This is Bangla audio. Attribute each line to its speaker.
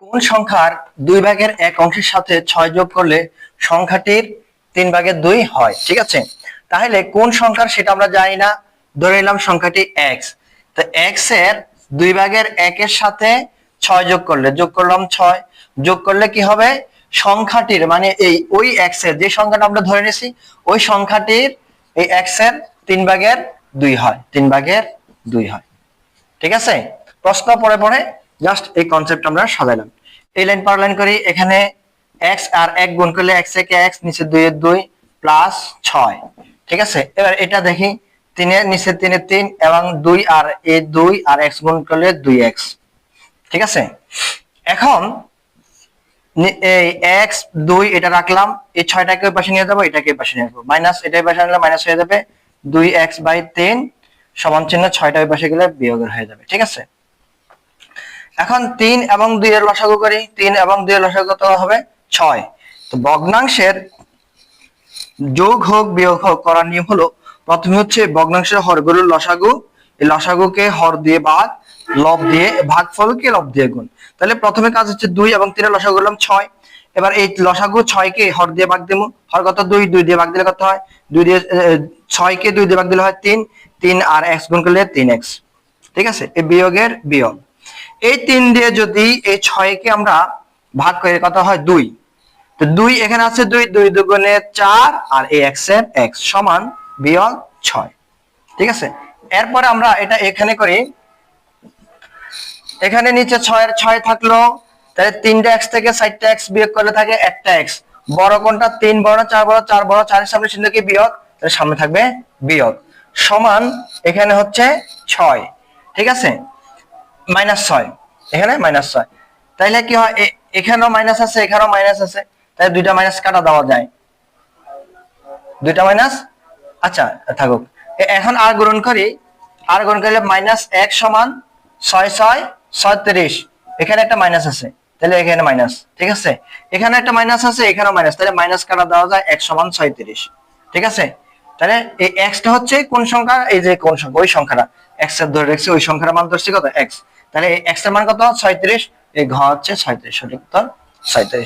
Speaker 1: কোন সংখ্যার 2/1 অংশের সাথে 6 যোগ করলে সংখ্যাটির 3/2 হয়? ঠিক আছে, তাহলে কোন সংখ্যার সেটা আমরা জানি না, ধরে নিলাম সংখ্যাটি x। তো x এর 2/1 এর সাথে 6 যোগ করলাম 6, যোগ করলে কি হবে? সংখ্যাটির মানে ওই x এর যে সংখ্যাটা আমরা ধরে নিয়েছি ওই সংখ্যাটির এই x এর 3/2 হয়, 3/2 হয়। ঠিক আছে, প্রশ্ন পরে পরে জাস্ট এই কনসেপ্ট আমরা সাজাইলাম। এই লাইন পার লাইন করি, এখানে x আর 1 গুণ করলে x একে x, নিচে 2 এর 2 প্লাস 6। ঠিক আছে, এবার এটা দেখি 3 এর নিচে 3 এর 3 এবং 2 আর এই 2 আর x গুণ করলে 2x। ঠিক আছে, এখন এই x 2 এটা রাখলাম, এই 6টাকে ওই পাশে নিয়ে যাব, এটাকে এই পাশে নিয়ে আসবো, মাইনাস এটাই পাশে আনলে মাইনাস হয়ে যাবে, 2x/3 সমান চিহ্ন 6টা ওই পাশে গেলে বিয়োগের হয়ে যাবে। ঠিক আছে, এখন 3 এবং 2 এর লসাগু করি, 3 এবং 2 এর লসাগু কত হবে? 6। তো ভগ্নাংশের যোগ হোক বিয়োগ হোক করার নিয়ম হলো, প্রথমে হচ্ছে ভগ্নাংশের হরগুলোর লসাগু, এই লসাগুকে হর দিয়ে ভাগ, লব দিয়ে ভাগফলকে লব দিয়ে গুণ। তাহলে প্রথমে কাজ হচ্ছে 2 এবং 3 এর লসাগু করলাম 6। এবার এই লসাগু 6 কে হর দিয়ে ভাগ দেবো, হর কত? 2, 2 দিয়ে ভাগ দিলে কত হয়? 2 দিয়ে 6 কে 2 দিয়ে ভাগ দিলে হয় 3, 3 আর x গুণ করলে 3x। ঠিক আছে, এই বিয়োগের বিয়োগ, এই 3 দিয়ে যদি এই 6 কে আমরা ভাগ করে কত হয়? 2। তো 2 এখানে আছে, 2 2 দুগুণে 4 আর এই x এর x সমান বিয়োগ 6। ঠিক আছে, এরপরে আমরা এটা এখানে করি, এখানে নিচে 6 এর 6 থাকলো, তাহলে 3টা x থেকে 4টা x বিয়োগ করলে থাকে একটা x। বড় কোনটা? 3 বড়, 4 বড়, 4 বড়, 4 এর সামনে চিহ্ন কি? বিয়োগ, তাহলে সামনে থাকবে বিয়োগ, সমান এখানে হচ্ছে 6। ঠিক আছে, -6, এখানে -6। তাইলে কি হয়? এখানেও মাইনাস আছে, এখানেও মাইনাস আছে, তাহলে দুইটা মাইনাস কাটা দেওয়া যায়, দুইটা মাইনাস। আচ্ছা থাকুক, এখন আর গুণন করি, আর গুণন করলে -1 সমান 6 6 36, এখানে একটা মাইনাস আছে, তাহলে এখানে মাইনাস। ঠিক আছে, এখানে একটা মাইনাস আছে, এখানেও মাইনাস, তাহলে মাইনাস কাটা দেওয়া যায়, x সমান 36। ঠিক আছে, তাহলে এই x টা হচ্ছে কোন সংখ্যা? এই যে কোন সংখ্যা, ওই সংখ্যাটা x এর ধরে রাখছি, ওই সংখ্যার মান ধরছি কত? x। তাহলে x এর মান কত? 36, এই ঘ হচ্ছে 36, সঠিক উত্তর 37।